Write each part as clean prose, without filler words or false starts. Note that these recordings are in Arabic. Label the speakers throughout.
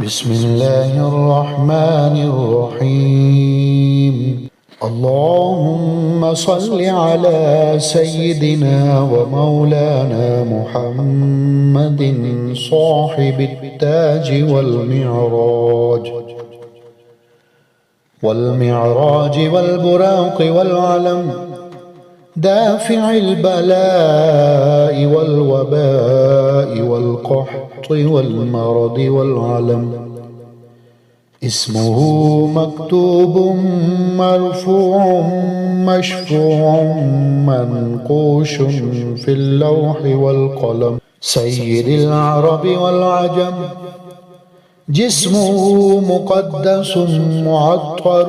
Speaker 1: بسم الله الرحمن الرحيم. اللهم صل على سيدنا ومولانا محمد صاحب التاج والمعراج والبراق والعلم، دافع البلاء والوباء والقحط والمرض والعلم. اسمه مكتوب مرفوع مشفوع منقوش في اللوح والقلم، سيد العرب والعجم. جسمه مقدس معطر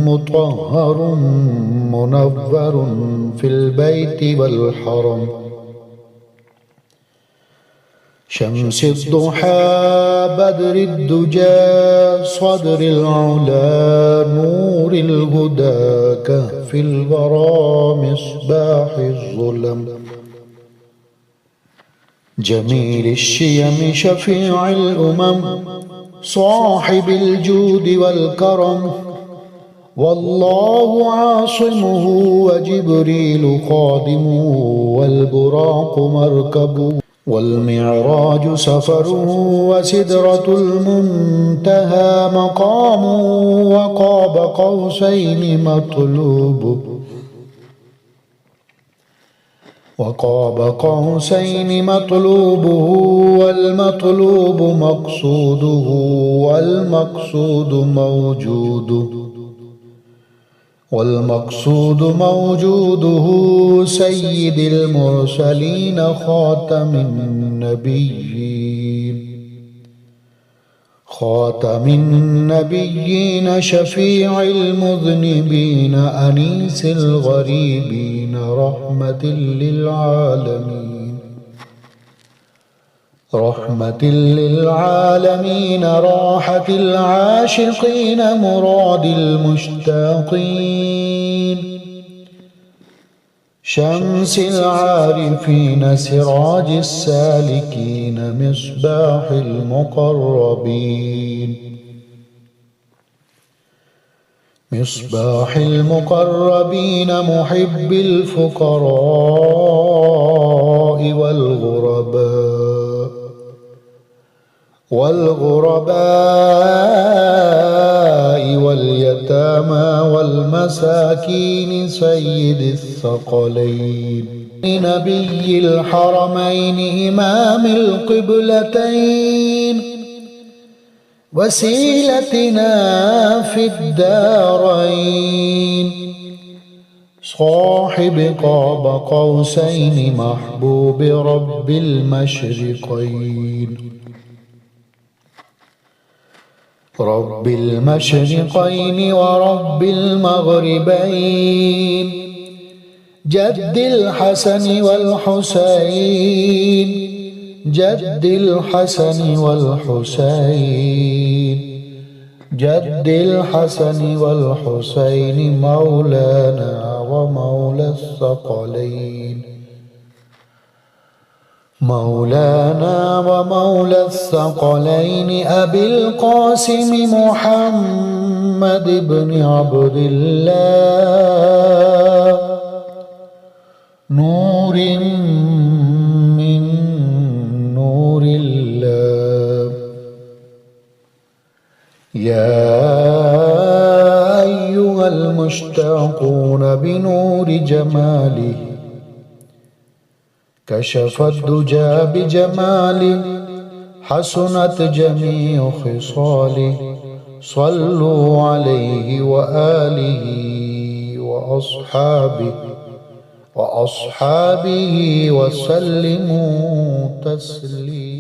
Speaker 1: مطهر منور في البيت والحرم. شمس الضحى بدر الدجى صدر العلا نور الهدى كهف الورى مصباح الظلم. جميل الشيم شفيع الأمم صاحب الجود والكرم. والله عاصمه وجبريل خادمه والبراق مركبه، والمعراج سفره وسدرة المنتهى مقامه، وقاب قوسين مطلوبه والمطلوب مقصوده والمقصود موجوده. سيد المرسلين خاتم النبيين شفيع المذنبين أنيس الغريبين رحمة للعالمين راحة العاشقين مراد المشتاقين. شمس العارفين سراج السالكين مصباح المقربين محب الفقراء والغرباء واليتامى والمساكين. سيد الثقلين نبي الحرمين إمام القبلتين، وسيلتنا في الدارين. صاحب قاب قوسين محبوب رب المشرقين ورب المغربين. جد الحسن والحسين مولانا ومولى الثقلين أبي القاسم محمد بن عبد الله، نور من نور الله. يا أيها المشتاقون بنور جماله، كشف الدجى بجماله، حسنت جميع خصاله. صلوا عليه وآله وأصحابه وسلموا تسليما.